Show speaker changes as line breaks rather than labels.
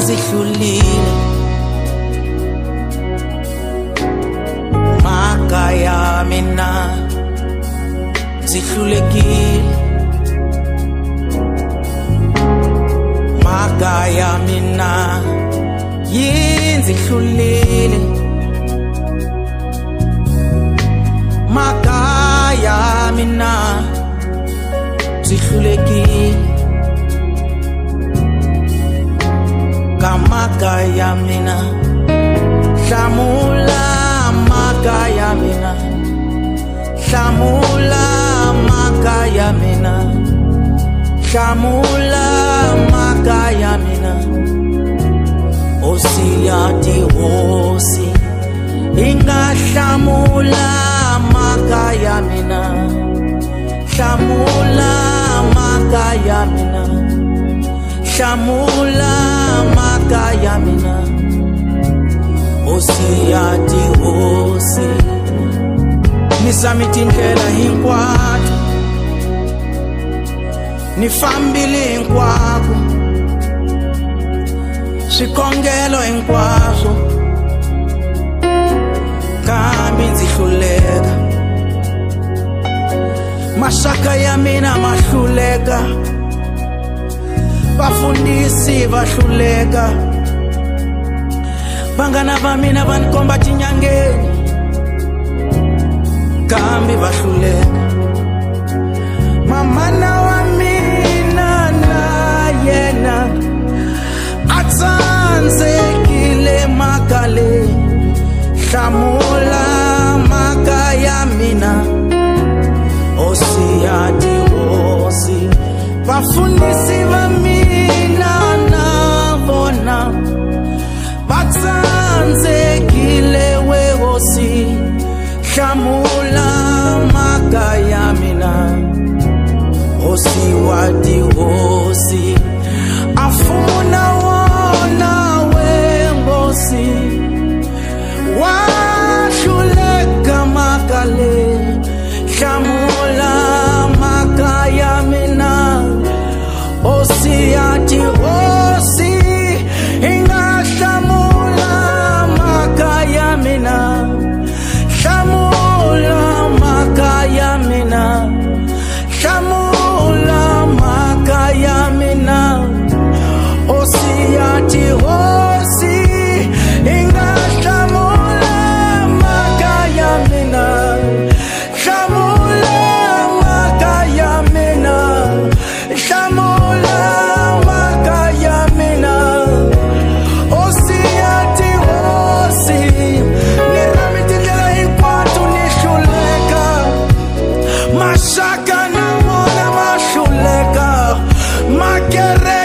ndzi hlulile mhaka ya mina ndzi hlulekile mhaka ya mina yi ndzi hlulile mhaka ya mina ndzi hlulekile ka mhaka ya mina hlamula mhaka ya mina hlamula mhaka ya mina hlamula mhaka ya mina hosi ya tihosi inga hlamula mhaka ya mina hlamula mhaka ya mina hlamula mhaka ya mina hosi ya tihosi ni zami tindlela hinkwato ni fambile hinkwako swikongelo hinkwaswo kambe ndzi hluleka maxaka ya mina ma hluleka vafundhisi va hluleka vanghana va mina va ni komba tinyangeni kambe va hluleka mamana wa mina na yena a tsandzekile mhaka leyi hlamula mhaka ya mina hosi ya tihosi vafundhisi va mina na vona va tsandzekile we hosi hlamula mhaka ya mina hosi wa tihosi afuna wona we ngosi wa hluleka mhaka leyi hlamula mhaka ya mina hosi ya tihosi inga hlamula mhaka ya mina hlamula mhaka ya mina hlamula mhaka ya mina hosi ya tihosi inga hlamula mhaka ya mina hlamula mhaka ya mina hlamula mhaka ya mina hosi ya tihosi ni rami tindlela hinkwato ni hluleka maxaka na vona ma hluleka makereke